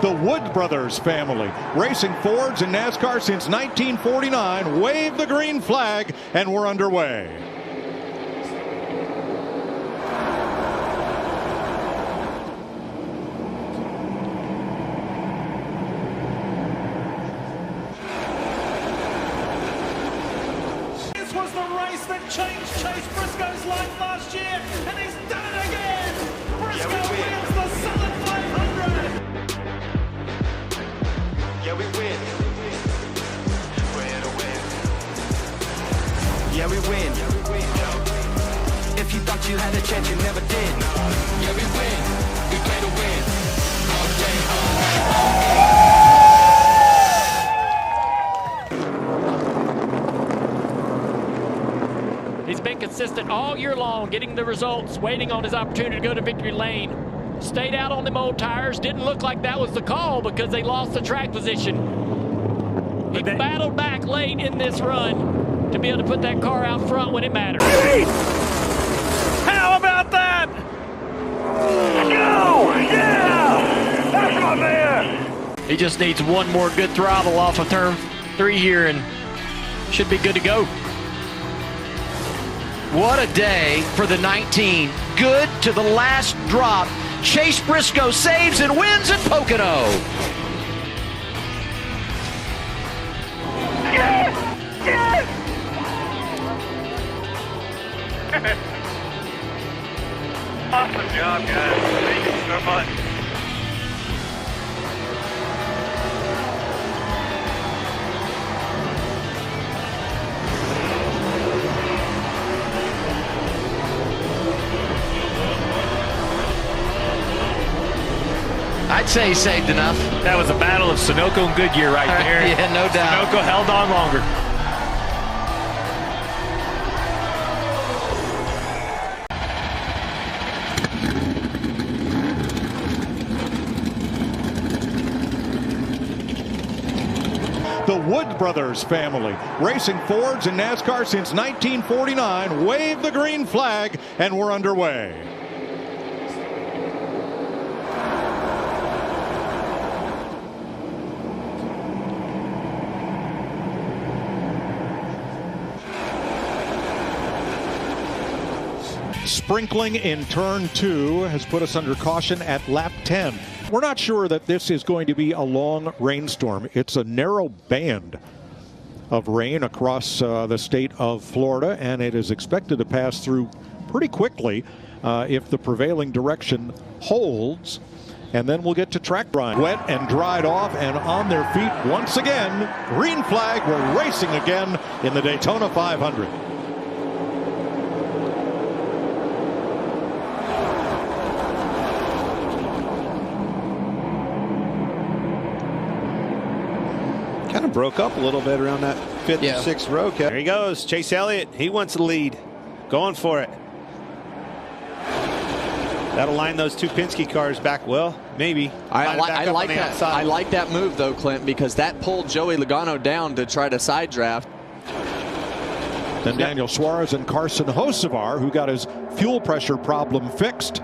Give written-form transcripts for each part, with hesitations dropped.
The Wood Brothers family, racing Fords in NASCAR since 1949, wave the green flag, and we're underway. This was the race that changed Chase Briscoe's life last year, and he's done it again. Briscoe wins the Southern 500. Yeah, we win. Yeah, we win. If you thought you had a chance, you never did. Yeah, we win. We play to win. All day, He's been consistent all year long, getting the results, waiting on his opportunity to go to victory lane. Stayed out on them old tires. Didn't look like that was the call because they lost the track position. He battled back late in this run to be able to put that car out front when it mattered. How about that? Go! Yeah! That's my man! He just needs one more good throttle off of turn 3 here and should be good to go. What a day for the 19. Good to the last drop. Chase Briscoe saves and wins at Pocono. Yes! Yes! Awesome job, guys. Thank you so much. I'd say he saved enough. That was a battle of Sunoco and Goodyear right there. Yeah, no doubt. Sunoco held on longer. The Wood Brothers family, racing Fords in NASCAR since 1949, wave the green flag, and we're underway. Sprinkling in turn 2 has put us under caution at lap 10. We're not sure that this is going to be a long rainstorm. It's a narrow band of rain across the state of Florida, and it is expected to pass through pretty quickly if the prevailing direction holds. And then we'll get to track grind. Wet and dried off and on their feet once again. Green flag, we're racing again in the Daytona 500. Kind of broke up a little bit around that fifth and sixth row. There he goes, Chase Elliott. He wants the lead. Going for it. That'll line those two Penske cars back well, maybe. I like that move though, Clint, because that pulled Joey Logano down to try to side draft. Then Daniel Suarez and Carson Hocevar, who got his fuel pressure problem fixed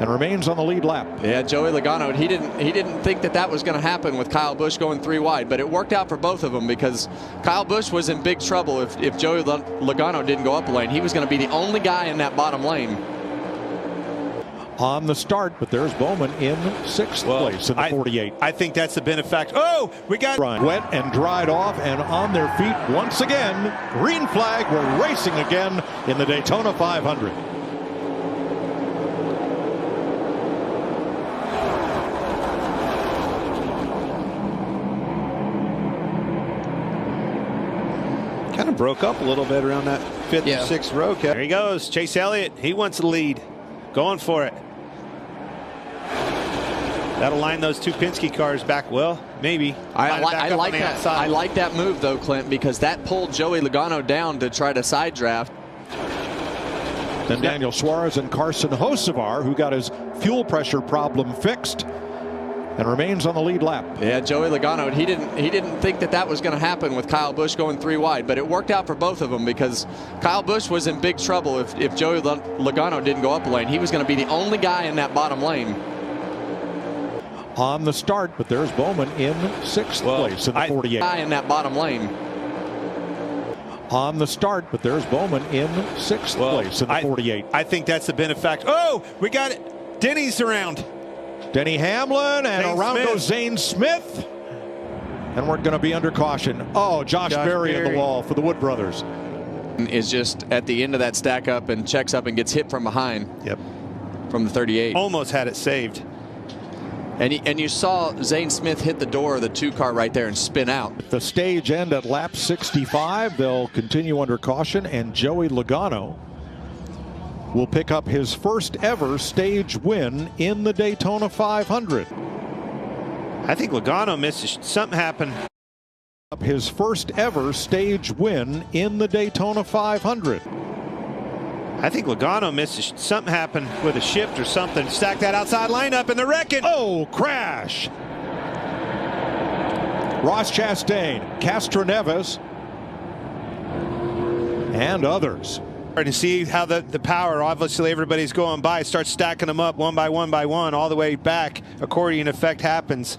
and remains on the lead lap. Yeah, Joey Logano, he didn't think that was going to happen with Kyle Busch going 3 wide, but it worked out for both of them because Kyle Busch was in big trouble if Joey Logano didn't go up a lane. He was going to be the only guy in that bottom lane. On the start, but there's Bowman in 6th place in the 48. I think that's the benefactor. Oh, we got wet and dried off and on their feet once again. Green flag, we're racing again in the Daytona 500. Kind of broke up a little bit around that fifth and sixth row. There he goes, Chase Elliott. He wants the lead. Going for it. That'll line those two Penske cars back well, maybe. I like that move though, Clint, because that pulled Joey Logano down to try to side draft. Then Daniel Suarez and Carson Hocevar, who got his fuel pressure problem fixed and remains on the lead lap. Yeah, Joey Logano, he didn't think that was going to happen with Kyle Busch going 3 wide, but it worked out for both of them because Kyle Busch was in big trouble if Joey Logano didn't go up a lane. He was going to be the only guy in that bottom lane. on the start, but there's Bowman in 6th place in the 48. High in that bottom lane. On the start, but there's Bowman in 6th place in the 48. I think that's the benefactor. Oh, we got it. Denny's around. Denny Hamlin, and Zane around Smith. goes Zane Smith. And we're going to be under caution. Oh, Josh Berry in the wall for the Wood brothers. Is just at the end of that stack up and checks up and gets hit from behind. Yep. From the 38. Almost had it saved. And you saw Zane Smith hit the door of the 2-car right there and spin out. The stage end at lap 65. They'll continue under caution, and Joey Logano will pick up his first ever stage win in the Daytona 500. I think Logano missed. Something happened. His first ever stage win in the Daytona 500. I think Logano missed. Something happened with a shift or something. Stack that outside lineup and they're wrecking. Oh, crash. Ross Chastain, Castroneves, and others. To see how the power, obviously everybody's going by, starts stacking them up one by one all the way back. Accordion effect happens.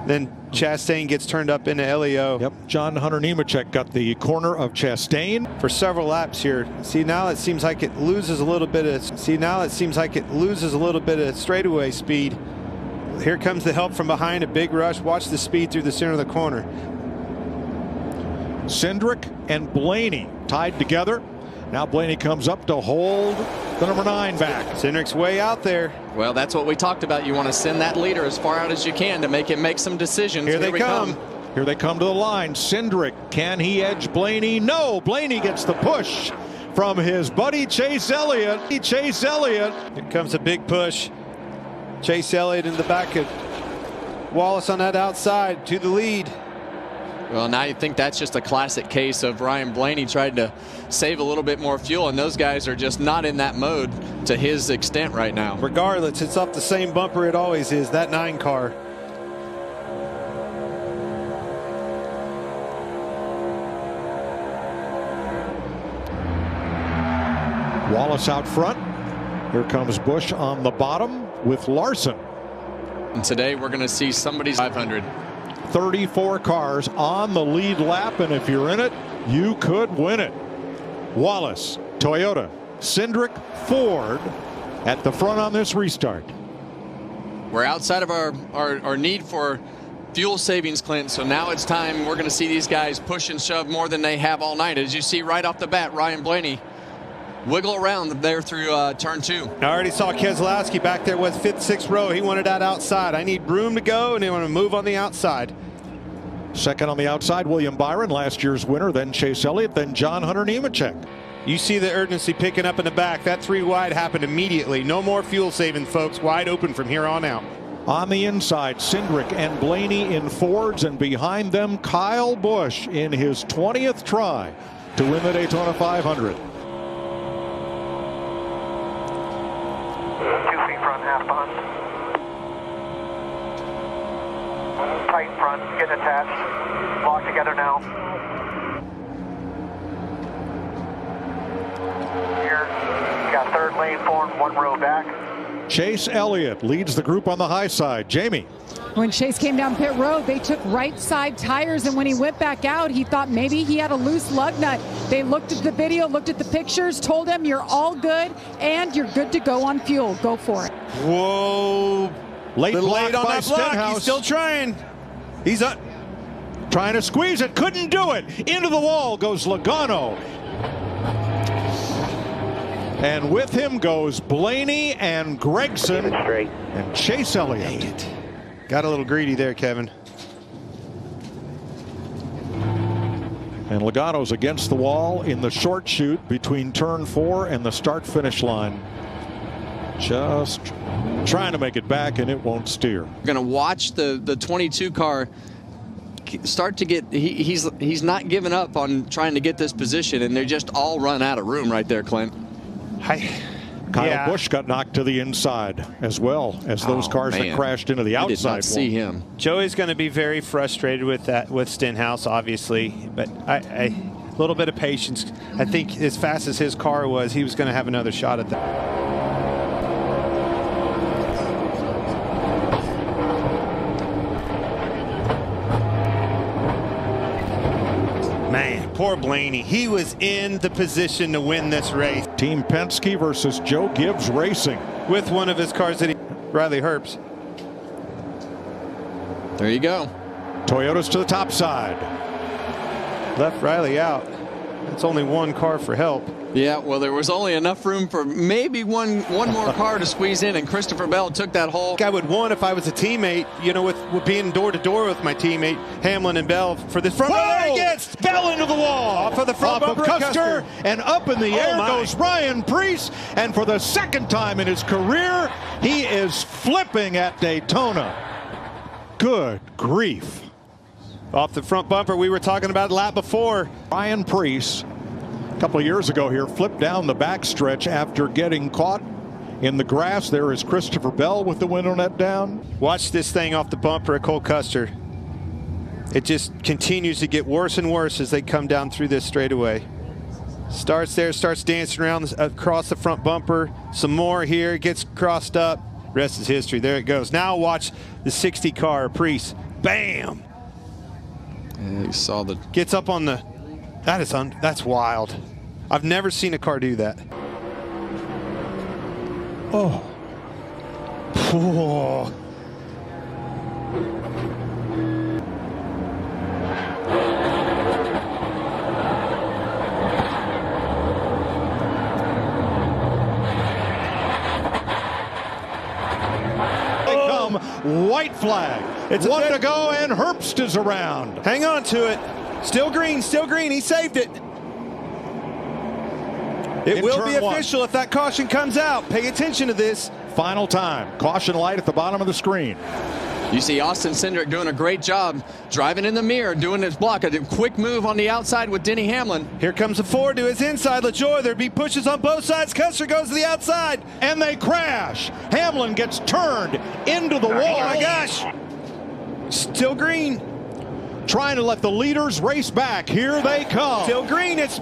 Then Chastain gets turned up into LEO. Yep, John Hunter Nemechek got the corner of Chastain for several laps here. See, now it seems like it loses a little bit of straightaway speed. Here comes the help from behind, a big rush. Watch the speed through the center of the corner. Cindric and Blaney tied together. Now Blaney comes up to hold the number 9 back. Cindric's way out there. Well, that's what we talked about. You want to send that leader as far out as you can to make him make some decisions. Here they come. Here they come to the line. Cindric, can he edge Blaney? No, Blaney gets the push from his buddy Chase Elliott. Here comes a big push. Chase Elliott in the back of Wallace on that outside to the lead. Well, now you think that's just a classic case of Ryan Blaney trying to save a little bit more fuel, and those guys are just not in that mode to his extent right now. Regardless, it's up the same bumper it always is, that 9 car. Wallace out front. Here comes Busch on the bottom with Larson. And today we're going to see somebody's 500. 34 cars on the lead lap, and if you're in it, you could win it. Wallace, Toyota, Cindric, Ford at the front on this restart. We're outside of our need for fuel savings, Clint, so now it's time. We're going to see these guys push and shove more than they have all night. As you see right off the bat, Ryan Blaney wiggle around there through turn 2. I already saw Keselowski back there with 5th, 6th row. He wanted that outside. I need room to go, and they want to move on the outside. Second on the outside, William Byron, last year's winner, then Chase Elliott, then John Hunter Nemechek. You see the urgency picking up in the back. That 3 wide happened immediately. No more fuel saving, folks. Wide open from here on out. On the inside, Cindric and Blaney in Fords, and behind them, Kyle Busch in his 20th try to win the Daytona 500. 2 feet front, half on. Tight front, getting attached. Lock together now. Here, got 3rd lane forward, 1 row back. Chase Elliott leads the group on the high side. Jamie. When Chase came down pit road, they took right side tires, and when he went back out, he thought maybe he had a loose lug nut. They looked at the video, looked at the pictures, told him you're all good and you're good to go on fuel. Go for it. Whoa. Late on by that block. Stenhouse. He's still trying. He's up. Trying to squeeze it, couldn't do it. Into the wall goes Logano. And with him goes Blaney and Gregson and Chase Elliott. Got a little greedy there, Kevin. And Logano's against the wall in the short chute between turn 4 and the start finish line. Just trying to make it back, and it won't steer. We're going to watch the 22 car start to get, he's not giving up on trying to get this position, and they just all run out of room right there, Clint. Kyle Busch got knocked to the inside as well as those cars that crashed into the outside. I did not see him. Joey's going to be very frustrated with that, with Stenhouse, obviously, but a little bit of patience. I think as fast as his car was, he was going to have another shot at that. Poor Blaney. He was in the position to win this race. Team Penske versus Joe Gibbs Racing. With one of his cars that Riley Herbst. There you go. Toyota's to the top side. Left Riley out. It's only one car for help. Yeah, well, there was only enough room for maybe one more car to squeeze in, and Christopher Bell took that hole. I would want if I was a teammate, you know, with being door to door with my teammate Hamlin and Bell for this front. There he gets Bell into the wall. Off of the front of Custer, and up in the air goes Ryan Preece, and for the second time in his career, he is flipping at Daytona. Good grief. Off the front bumper, we were talking about a lap before. Ryan Preece, a couple of years ago here, flipped down the backstretch after getting caught in the grass. There is Christopher Bell with the window net down. Watch this thing off the bumper at Cole Custer. It just continues to get worse and worse as they come down through this straightaway. Starts there, starts dancing around across the front bumper. Some more here, gets crossed up. Rest is history. There it goes. Now watch the 60 car, Preece. Bam! Yeah, you saw the... Gets up on the... That's wild. I've never seen a car do that. Oh. Oh. White flag. It's one to go, and Herbst is around. Hang on to it. Still green, still green. He saved it. It will be official if that caution comes out. Pay attention to this. Final time. Caution light at the bottom of the screen. You see Austin Cindric doing a great job driving in the mirror, doing his block. A quick move on the outside with Denny Hamlin. Here comes a Ford to his inside. LaJoy, there be pushes on both sides. Custer goes to the outside. And they crash. Hamlin gets turned into the wall. Oh my gosh. Still green. Trying to let the leaders race back. Here they come. Still green. It's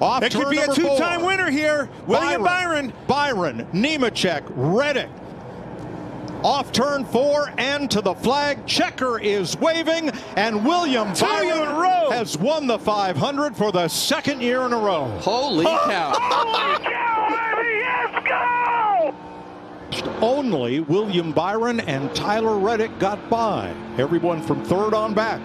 off. It could be a two-time winner here. William Byron. Nemechek, Reddick. Off turn 4 and to the flag. Checker is waving, and William Byron has won the 500 for the second year in a row. Holy cow. Holy cow, baby, let's go! Only William Byron and Tyler Reddick got by. Everyone from third on back